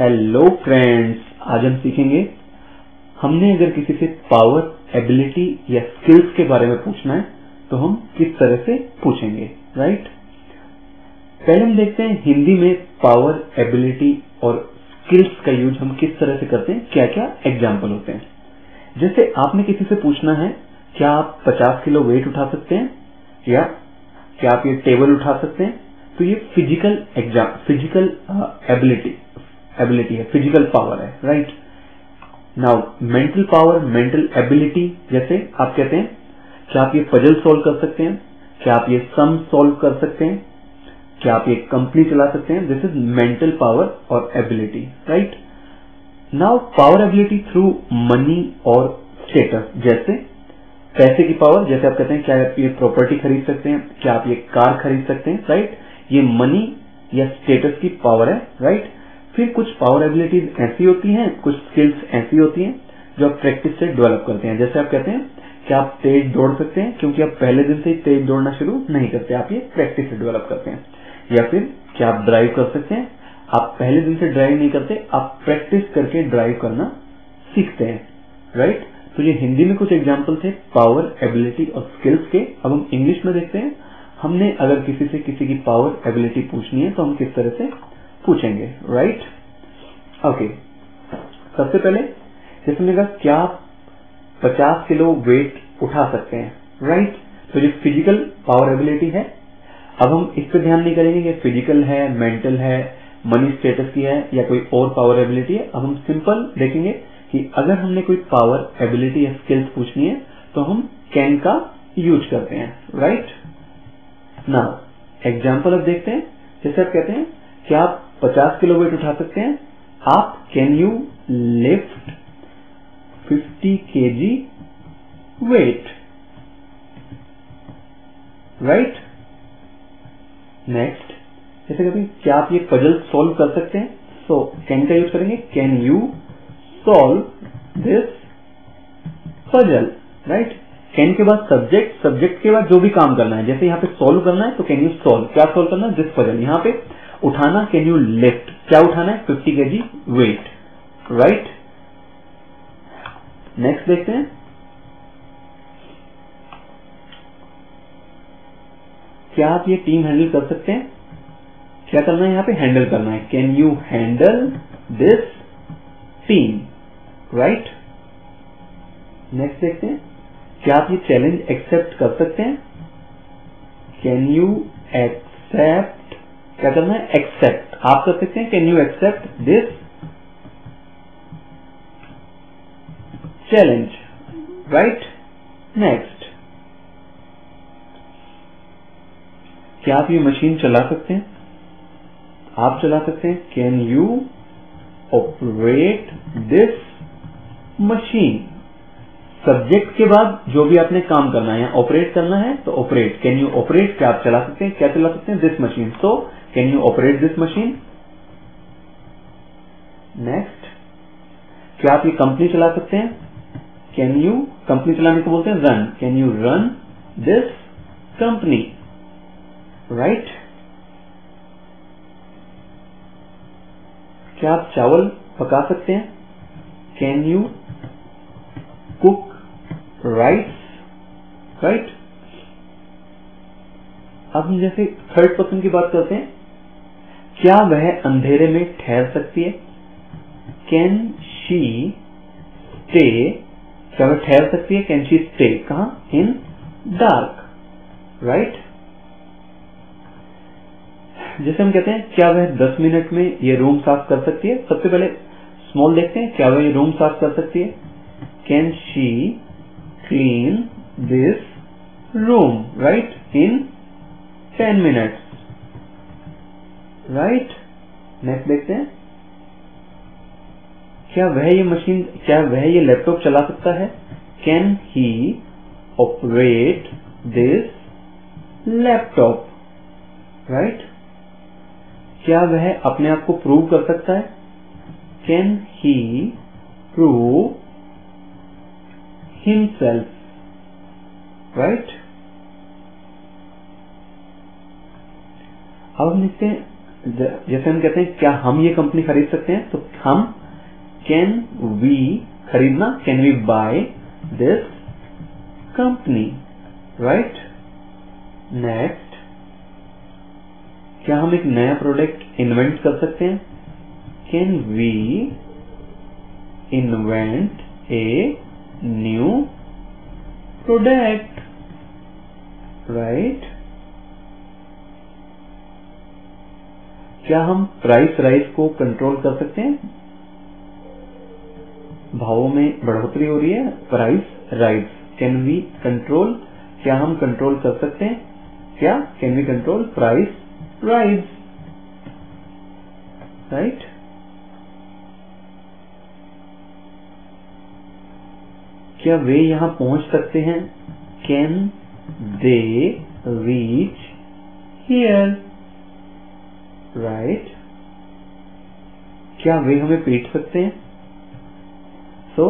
Hello friends, आज हम सीखेंगे हमने अगर किसी से पावर, एबिलिटी या स्किल्स के बारे में पूछना है तो हम किस तरह से पूछेंगे, राइट। पहले हम देखते हैं हिंदी में पावर, एबिलिटी और स्किल्स का यूज हम किस तरह से करते हैं, क्या क्या एग्जाम्पल होते हैं। जैसे आपने किसी से पूछना है क्या आप 50 किलो वेट उठा सकते हैं या क्या आप ये टेबल उठा सकते हैं, तो ये फिजिकल एबिलिटी है, फिजिकल पावर है, right. Now mental power, mental ability, जैसे आप कहते हैं क्या आप ये पजल सॉल्व कर सकते हैं, क्या आप ये सम सॉल्व कर सकते हैं, क्या आप ये कंपनी चला सकते हैं। दिस इज मेंटल पावर और ability, right. Now power ability through money और स्टेटस, जैसे पैसे की पावर, जैसे आप कहते हैं क्या आप ये प्रॉपर्टी खरीद सकते हैं, क्या आप ये कार खरीद सकते हैं, राइट। ये मनी या स्टेटस की पावर है, राइट। फिर कुछ पावर एबिलिटीज ऐसी होती हैं, कुछ स्किल्स ऐसी होती हैं जो आप प्रैक्टिस से डेवलप करते हैं। जैसे आप कहते हैं कि आप तेज दौड़ सकते हैं, क्योंकि आप पहले दिन से ही तेज दौड़ना शुरू नहीं करते, आप ये प्रैक्टिस से डेवलप करते हैं। या फिर क्या आप ड्राइव कर सकते हैं, आप पहले दिन से ड्राइव नहीं करते, आप प्रैक्टिस करके ड्राइव करना सीखते हैं, राइट। तो ये हिंदी में कुछ एग्जाम्पल थे पावर, एबिलिटी और स्किल्स के। अब हम इंग्लिश में देखते हैं हमने अगर किसी से किसी की पावर, एबिलिटी पूछनी है तो हम किस तरह से पूछेंगे, राइट। ओके, सबसे पहले जैसे हमने कहा क्या आप 50 किलो वेट उठा सकते हैं, राइट। तो ये फिजिकल पावर एबिलिटी है। अब हम इस पर ध्यान नहीं करेंगे ये फिजिकल है, मेंटल है, मनी स्टेटस की है या कोई और पावर एबिलिटी है। अब हम सिंपल देखेंगे कि अगर हमने कोई पावर, एबिलिटी या स्किल्स पूछनी है तो हम कैन का यूज करते हैं, राइट। नाउ एग्जाम्पल अब देखते हैं। जैसे आप कहते हैं क्या आप 50 किलो वेट उठा सकते हैं, आप can you lift 50 kg weight, right. Next, जैसे कहते हैं क्या आप ये पजल सॉल्व कर सकते हैं, सो कैन का यूज करेंगे, can you solve this puzzle, right. Can के बाद सब्जेक्ट, सब्जेक्ट के बाद जो भी काम करना है, जैसे यहाँ पे सॉल्व करना है तो कैन यू सॉल्व, क्या सॉल्व करना है, दिस पजल। यहाँ पे उठाना, कैन यू लिफ्ट, क्या उठाना है, 50 kg वेट, राइट। नेक्स्ट देखते हैं क्या आप ये टीम हैंडल कर सकते हैं, क्या करना है यहाँ पे, हैंडल करना है, can you handle this team, right. Next देखते हैं क्या आप ये चैलेंज एक्सेप्ट कर सकते हैं, कैन यू एक्सेप्ट, क्या करना है, एक्सेप्ट, आप कर सकते हैं, can you accept this challenge, right. Next, क्या आप ये मशीन चला सकते हैं, आप चला सकते हैं, can you operate this machine. Subject के बाद जो भी आपने काम करना है, ऑपरेट करना है तो ऑपरेट, कैन यू ऑपरेट, क्या आप चला सकते हैं, क्या चला सकते हैं, this machine, so can you operate this machine. Next, क्या आप ये कंपनी चला सकते हैं, कैन यू, कंपनी चलाने को बोलते हैं run, can you run this company, right. क्या आप चावल पका सकते हैं, can you cook rice, right. अब हम जैसे थर्ड पर्सन की बात करते हैं, क्या वह अंधेरे में ठहर सकती है, कैन शी स्टे, क्या वह ठहर सकती है, कैन शी स्टे, कहां, इन डार्क, राइट। जैसे हम कहते हैं क्या वह 10 मिनट में ये रूम साफ कर सकती है। सबसे पहले स्मॉल देखते हैं, क्या वह ये रूम साफ कर सकती है, can she clean this room, right, in 10 minutes, right. Next देखते हैं क्या वह ये मशीन, क्या वह ये लैपटॉप चला सकता है, can he operate this laptop, right. क्या वह अपने आप को प्रूव कर सकता है, can he prove himself, right। अब हम देखते हैं जैसे हम कहते हैं क्या हम ये कंपनी खरीद सकते हैं, तो हम कैन वी खरीदना, can we buy this company, right. Next, क्या हम एक नया प्रोडक्ट इन्वेंट कर सकते हैं, can we invent a new product, right. क्या हम प्राइस राइज को कंट्रोल कर सकते हैं, भावों में बढ़ोतरी हो रही है, price rise, can we control, क्या हम कंट्रोल कर सकते हैं, क्या can we control price rise, right. क्या वे यहां पहुंच सकते हैं, can they reach here, right. क्या वे हमें पीट सकते हैं, so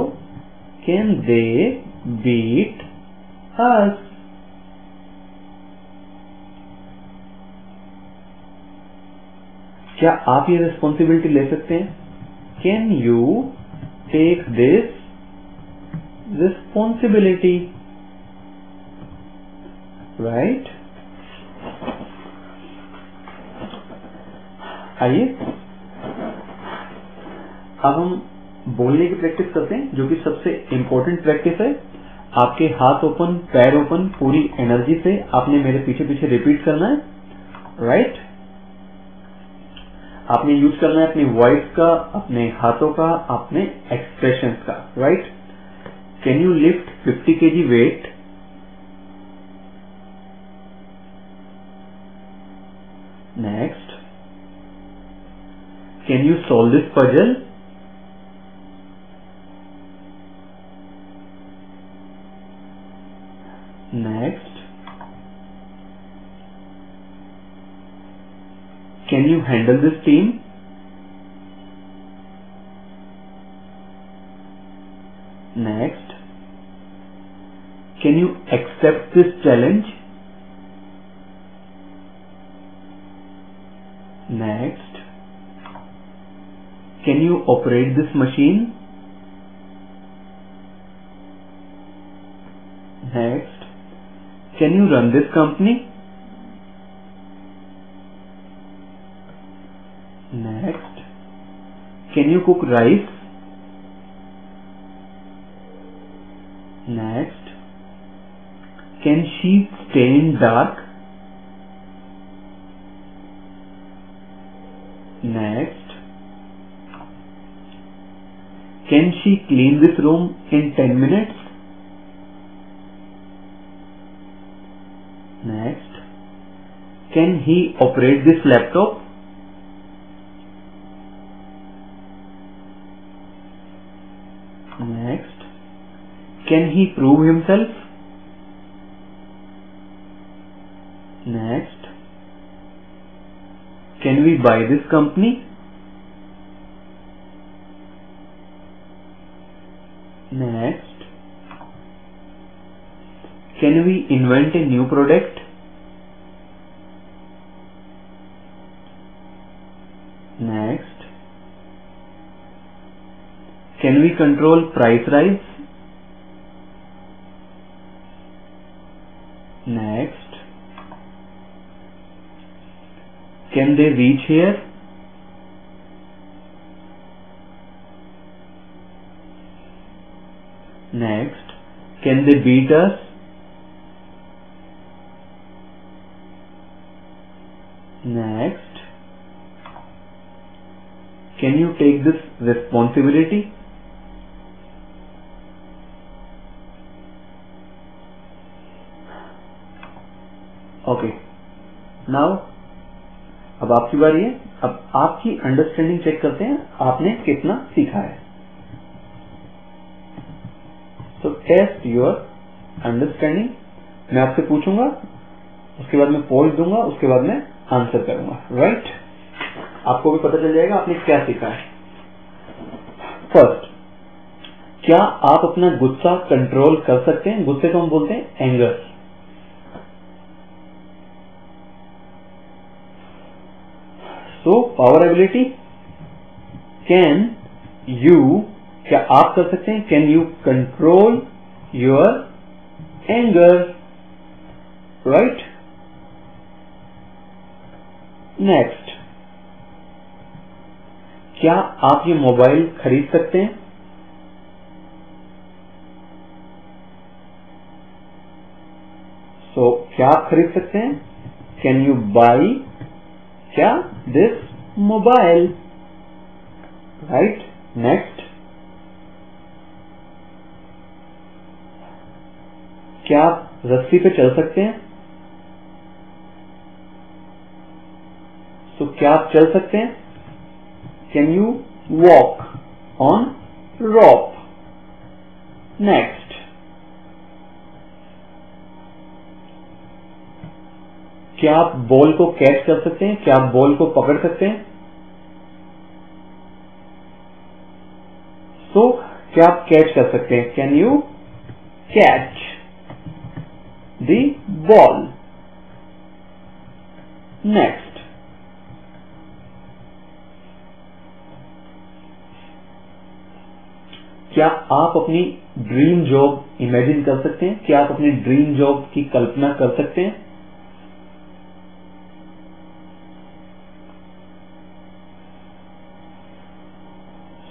can they beat us, क्या आप ये रिस्पॉन्सिबिलिटी ले सकते हैं, can you take this responsibility, right. आइए अब हम बोलने की प्रैक्टिस करते हैं, जो कि सबसे इंपॉर्टेंट प्रैक्टिस है। आपके हाथ ओपन, पैर ओपन, पूरी एनर्जी से आपने मेरे पीछे पीछे रिपीट करना है, राइट। आपने यूज करना है अपनी वॉइस का, अपने हाथों का, अपने एक्सप्रेशंस का, right. Can you lift 50 kg weight, next, can you solve this puzzle, next, can you handle this team, next, can you accept this challenge, next, can you operate this machine, next, can you run this company, next, can you cook rice, next, can she stay in dark, next, can she clean this room in 10 minutes, next, can he operate this laptop, next, can he prove himself, next, can we buy this company, next, can we invent a new product, next, can we control price rise, next, can they reach here, next, can they beat us, next, can you take this responsibility, okay. Now अब आपकी बारी है। अब आपकी understanding check करते हैं, आपने कितना सीखा है। सो टेस्ट योर अंडरस्टैंडिंग। मैं आपसे पूछूंगा, उसके बाद मैं पॉज दूंगा, उसके बाद मैं आंसर करूंगा, राइट। आपको भी पता चल जाएगा आपने क्या सीखा है। फर्स्ट, क्या आप अपना गुस्सा कंट्रोल कर सकते हैं? गुस्से को हम बोलते हैं anger. So power ability, can you, क्या आप कर सकते हैं, can you control your anger, right. Next, क्या आप ये मोबाइल खरीद सकते हैं? सो क्या आप खरीद सकते हैं, कैन यू बाई क्या दिस मोबाइल, राइट। नेक्स्ट, क्या आप रस्सी पे चल सकते हैं? सो क्या आप चल सकते हैं, can you walk on rope. Next, क्या आप बॉल को कैच कर सकते हैं, क्या आप बॉल को पकड़ सकते हैं? सो क्या आप कैच कर सकते हैं, can you catch the ball. Next, क्या आप अपनी ड्रीम जॉब इमेजिन कर सकते हैं, क्या आप अपनी ड्रीम जॉब की कल्पना कर सकते हैं?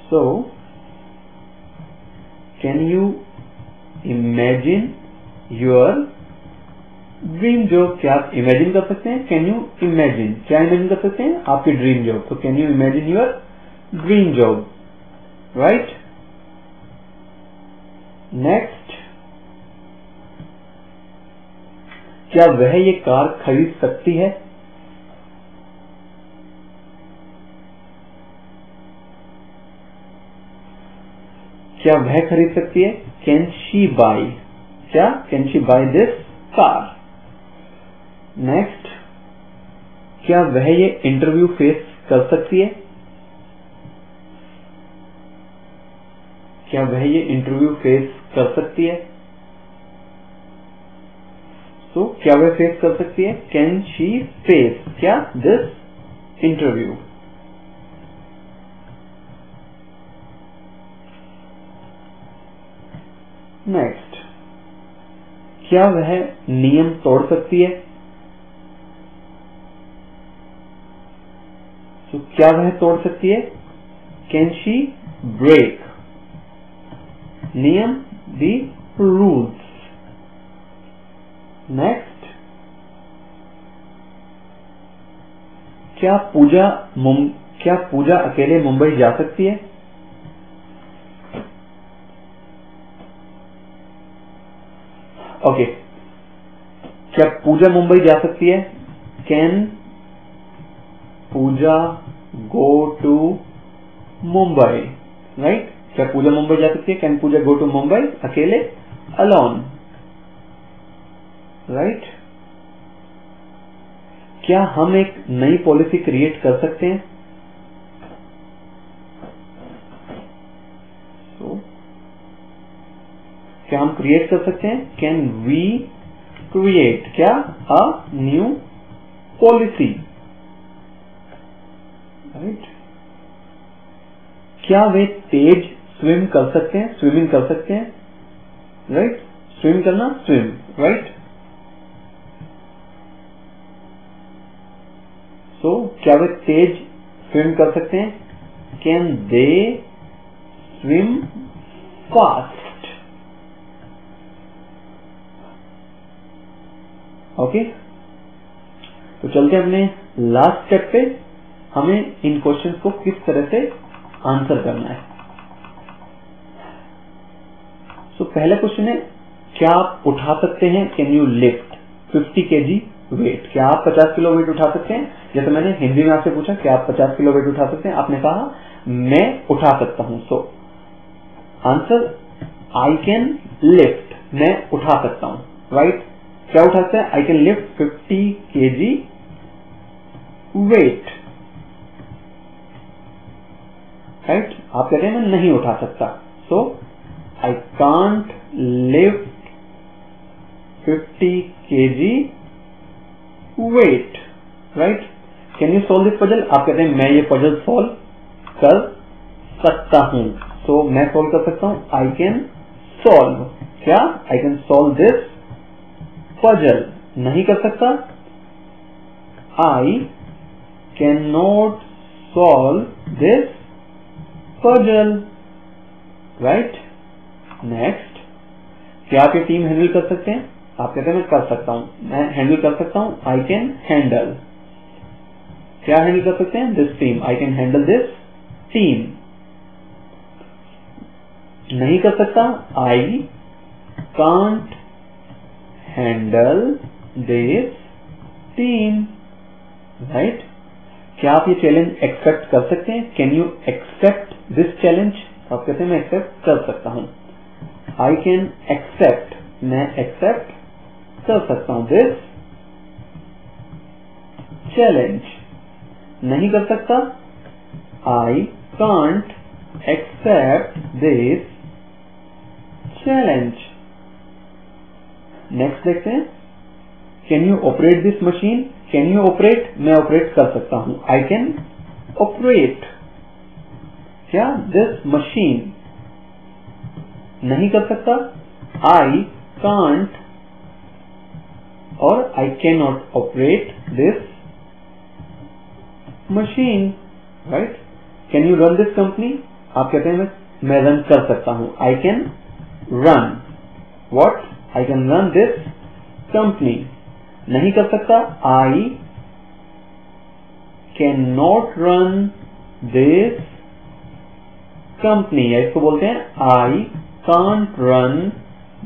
So can you imagine your dream job, क्या आप इमेजिन कर सकते हैं, कैन यू इमेजिन, क्या इमेजिन कर सकते हैं, आपकी ड्रीम जॉब। तो can you imagine your dream job, right. Next, क्या वह ये कार खरीद सकती है? क्या वह खरीद सकती है, कैन शी बाई, क्या can she by this car. Next, क्या वह ये इंटरव्यू फेस कर सकती है, क्या वह ये इंटरव्यू फेस कर सकती है? सो क्या वह फेस कर सकती है, कैन शी फेस क्या दिस इंटरव्यू। नेक्स्ट, क्या वह नियम तोड़ सकती है? तो क्या वह तोड़ सकती है, कैन शी ब्रेक नियम दी रूल्स। नेक्स्ट, क्या पूजा अकेले मुंबई जा सकती है? ओके, क्या पूजा मुंबई जा सकती है, can Pooja go to Mumbai, right. क्या पूजा मुंबई जा सकती है, can Pooja go to Mumbai अकेले, अलोन, राइट। क्या हम एक नई पॉलिसी क्रिएट कर सकते हैं? क्या हम क्रिएट कर सकते हैं, कैन वी क्रिएट क्या अ न्यू पॉलिसी, राइट। क्या वे तेज स्विम कर सकते हैं, स्विमिंग कर सकते हैं, राइट। स्विम करना, स्विम, राइट। सो क्या वे तेज स्विम कर सकते हैं, can they swim fast. Okay, तो चलते हैं अपने लास्ट स्टेप पे, हमें इन क्वेश्चंस को किस तरह से आंसर करना है। सो पहला क्वेश्चन है, क्या आप उठा सकते हैं, can you lift 50 kg weight, क्या आप 50 किलो वेट उठा सकते हैं? जैसे मैंने हिंदी में आपसे पूछा, क्या आप 50 किलो वेट उठा सकते हैं? आपने कहा मैं उठा सकता हूं। So answer, I can lift, मैं उठा सकता हूं, राइट। क्या उठा सकते हैं, I can lift 50 kg weight, right. आप कहते हैं मैं नहीं उठा सकता, so I can't lift 50 kg weight, right. Can you solve this puzzle, आप कहते हैं मैं ये पजल सॉल्व कर सकता हूं। तो मैं सॉल्व कर सकता हूं, आई कैन सॉल्व, क्या I can solve this puzzle. नहीं कर सकता, I can not solve this puzzle, right. Next, क्या आप ये टीम हैंडल कर सकते हैं, आप कहते हैं मैं कर सकता हूं, मैं हैंडल कर सकता हूं, आई कैन हैंडल, क्या हैंडल कर सकते हैं, this team, I can handle this team. नहीं कर सकता, I can't handle this team, right. क्या आप ये चैलेंज एक्सेप्ट कर सकते हैं, can you accept this challenge, आप कहते हैं मैं एक्सेप्ट कर सकता हूं, आई कैन एक्सेप्ट, मैं एक्सेप्ट कर सकता हूं दिस चैलेंज। नहीं कर सकता, I can't accept this challenge. Next देखते हैं, can you operate this machine, can you operate, मैं ऑपरेट कर सकता हूं, आई कैन ऑपरेट, क्या दिस मशीन। नहीं कर सकता, आई कांट और I can not operate this machine, right. Can you run this company, आप कहते हैं मैं रन कर सकता हूं, I can run what, I can run this company. नहीं कर सकता, I can not run this company, इसको बोलते हैं I can't run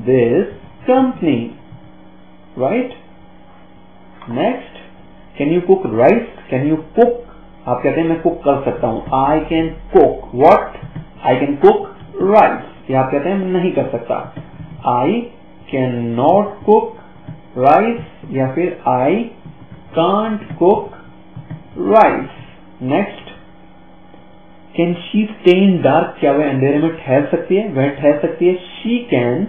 this company, right. Next, can you cook rice, can you cook, आप कहते हैं मैं कुक कर सकता हूं, I can cook what, I can cook rice, या आप कहते हैं मैं नहीं कर सकता, I can not cook rice, या फिर I can't cook rice. Next, can she stay in dark, क्या वह अंधेरे में ठहर सकती है, वह ठहर सकती है, शी कैन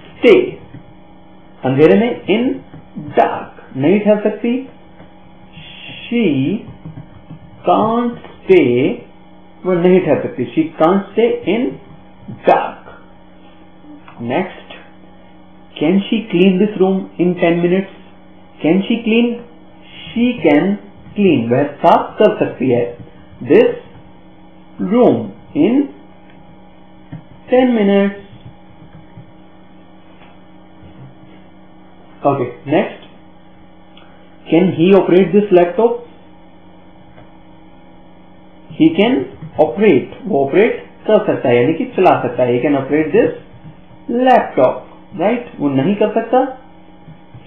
स्टे अंधेरे में, इन डार्क नहीं ठहर सकती, शी कांट स्टे, वह नहीं ठहर सकती, she can't stay in dark. Next, can she clean this room in 10 minutes, can she clean, she can clean, वह साफ कर सकती है, this room in 10 minutes. Okay, next. Can he operate this laptop? He can operate, वो operate कर सकता है, यानी कि चला सकता है, he can operate this laptop, right? वो नहीं कर सकता,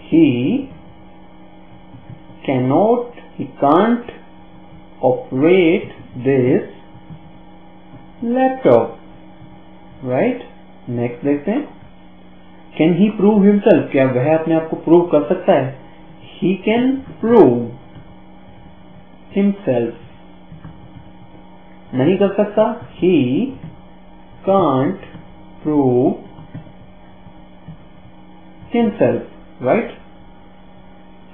he cannot, he can't operate this laptop, right? Next देखते हैं, can he prove himself, क्या वह अपने आप को प्रूव कर सकता है, he can prove himself, नहीं कर सकता, he can't prove himself, right?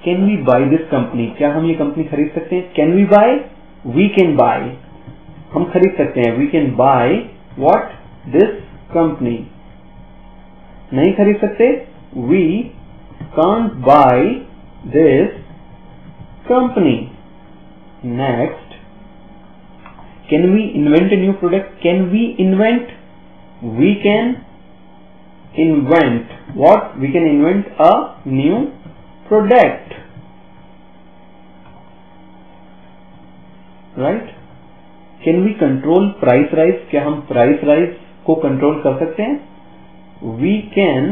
Can we buy this company, क्या हम ये कंपनी खरीद सकते हैं, can we buy, we can buy, हम खरीद सकते हैं, we can buy what, this company, नहीं खरीद सकते, we can't buy this company. Next, can we invent a new product, can we invent, we can invent what, we can invent a new product, right? Can we control price rise, क्या हम price rise को control कर सकते हैं, we can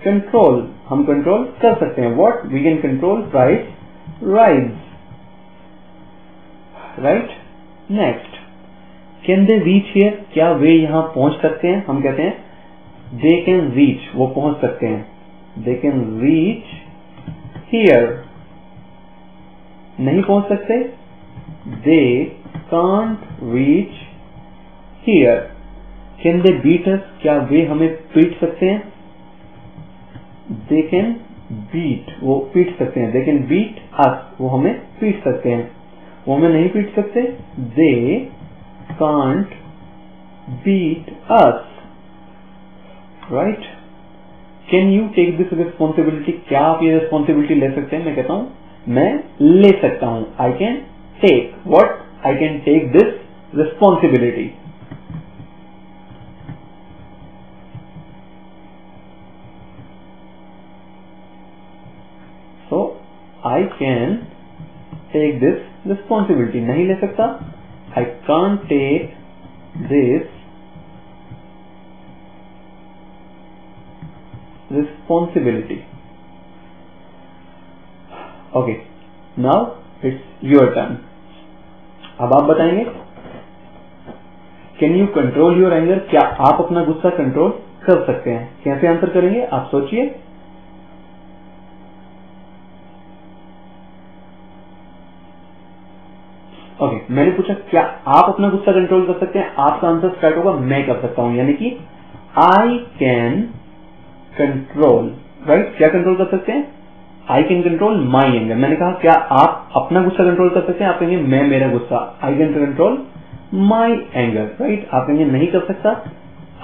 control, हम control कर सकते हैं, what, we can control price rise, right? Next, can they reach here, क्या वे यहाँ पहुंच सकते हैं, हम कहते हैं they can reach, वो पहुंच सकते हैं, they can reach here, नहीं पहुंच सकते, they can't reach here. Can they beat us, क्या वे हमें पीट सकते हैं, they can बीट, वो पीट सकते हैं, दे कैन बीट अस, वो हमें पीट सकते हैं, वो हमें नहीं पीट सकते, they can't beat us, right. Can you take this responsibility, क्या आप ये रिस्पॉन्सिबिलिटी ले सकते हैं? मैं कहता हूं मैं ले सकता हूं, I can take, what, I can take this responsibility. So I can take this responsibility, नहीं ले सकता, I can't take this responsibility. Okay, now it's your turn. अब आप बताएंगे, can you control your anger, क्या आप अपना गुस्सा कंट्रोल कर सकते हैं? कैसे आंसर करेंगे आप सोचिए। ओके, मैंने पूछा क्या आप अपना गुस्सा कंट्रोल कर सकते हैं, आपका आंसर स्टार्ट होगा मैं कर सकता हूं, यानी कि आई कैन कंट्रोल, राइट। क्या कंट्रोल कर सकते हैं? I can control my anger. मैंने कहा क्या आप अपना गुस्सा कंट्रोल कर सकते हैं, आप कहेंगे मैं मेरा गुस्सा, I can control my anger, right. आप कहेंगे नहीं कर सकता,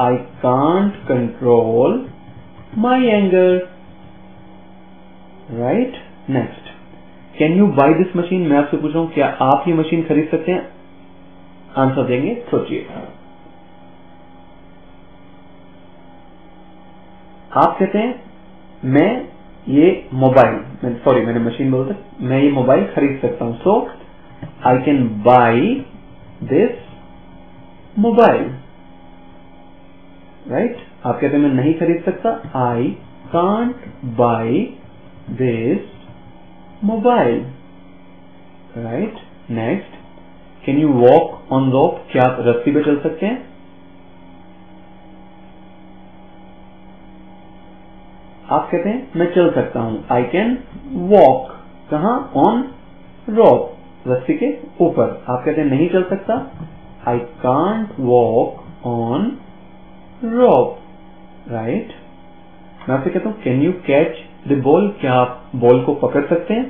I can't control my anger, right. Next, can you buy this machine, मैं आपसे पूछ रहा हूं क्या आप ये मशीन खरीद सकते हैं? आंसर देंगे, सोचिए। आप कहते हैं मैं ये मोबाइल, सॉरी मैंने मशीन बोलता, मैं ये मोबाइल खरीद सकता हूं, so I can buy this mobile, right. आप कहते हैं मैं नहीं खरीद सकता, I can't buy this mobile, right. Next, can you walk on rope, क्या आप रस्सी पे चल सकते हैं? आप कहते हैं मैं चल सकता हूं, आई कैन वॉक, कहां? ऑन रोप, रस्सी के ऊपर। आप कहते हैं नहीं चल सकता, I can't walk on rope, right. मैं आपसे कहता हूं can you catch the ball, क्या आप बॉल को पकड़ सकते हैं?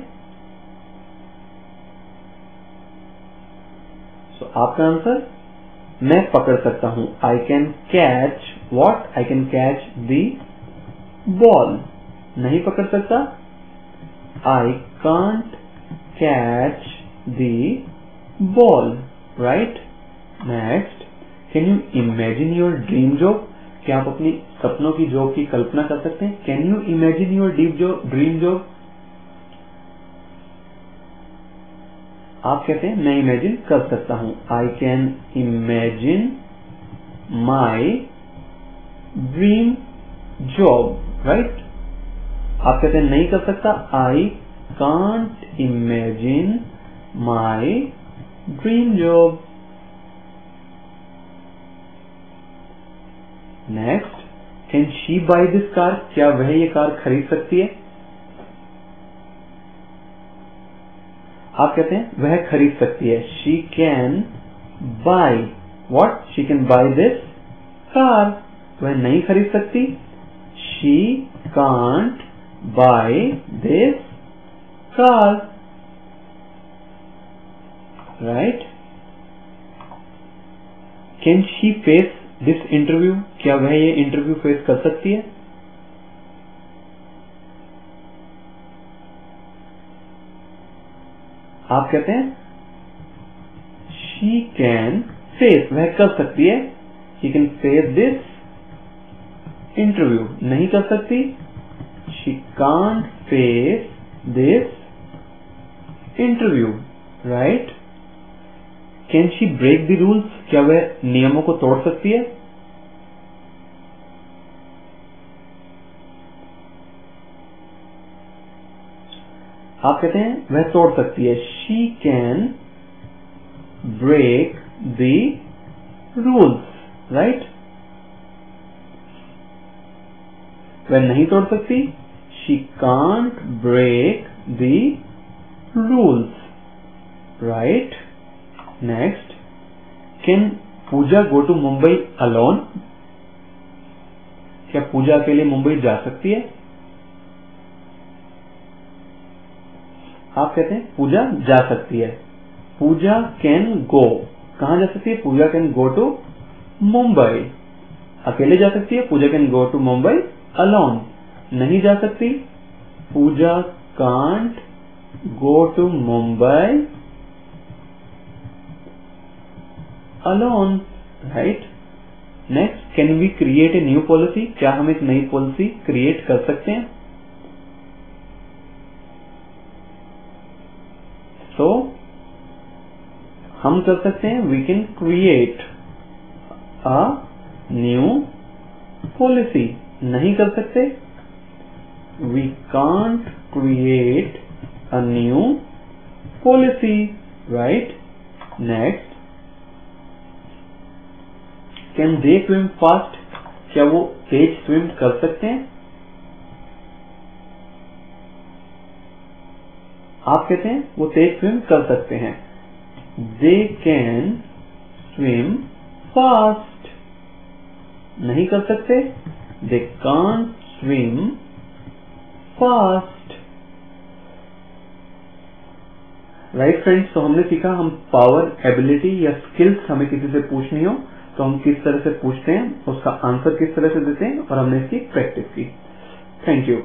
सो आपका आंसर मैं पकड़ सकता हूं, I can catch what, I can catch the ball. नहीं पकड़ सकता, I can't catch the ball, right. Next, can you imagine your dream job, क्या आप अपनी सपनों की जॉब की कल्पना कर सकते हैं? Can you imagine your dream job? आप कहते हैं मैं इमेजिन कर सकता हूं, I can imagine my dream job, right. आप कहते हैं नहीं कर सकता, I can't imagine my dream job. Next, can she buy this car, क्या वह ये कार खरीद सकती है? आप कहते हैं वह खरीद सकती है, she can by what, she can buy this car. वह नहीं खरीद सकती, she can't buy this car, right. Can she face this interview, क्या वह ये इंटरव्यू फेस कर सकती है? आप कहते हैं शी कैन फेस, वह कर सकती है, she can face this interview. नहीं कर सकती, she can't face this interview, right. Can she break the rules, क्या वह नियमों को तोड़ सकती है? आप कहते हैं वह तोड़ सकती है, she can break the rules, right. वह नहीं तोड़ सकती, she can't break the rules, right. Next, can Pooja go to Mumbai alone, क्या पूजा अकेले मुंबई जा सकती है? आप कहते हैं पूजा जा सकती है, पूजा कैन गो, कहां जा सकती है, Pooja can go to Mumbai, अकेले जा सकती है, Pooja can go to Mumbai alone, नहीं जा सकती, Pooja can't go to Mumbai alone, right. Next, can we create a new policy, क्या हम एक नई पॉलिसी क्रिएट कर सकते हैं। तो हम कर सकते हैं, we can create a new policy, नहीं कर सकते, we can't create a new policy, right. Next, can they swim fast, क्या वो तेज स्विम कर सकते हैं। आप कहते हैं वो तेज स्विम कर सकते हैं, दे कैन स्विम फास्ट, नहीं कर सकते, they can't swim fast, right friends. तो हमने सीखा, हम पावर, एबिलिटी या स्किल्स हमें किसी से पूछनी हो तो हम किस तरह से पूछते हैं, उसका आंसर किस तरह से देते हैं, और हमने इसकी प्रैक्टिस की। Thank you.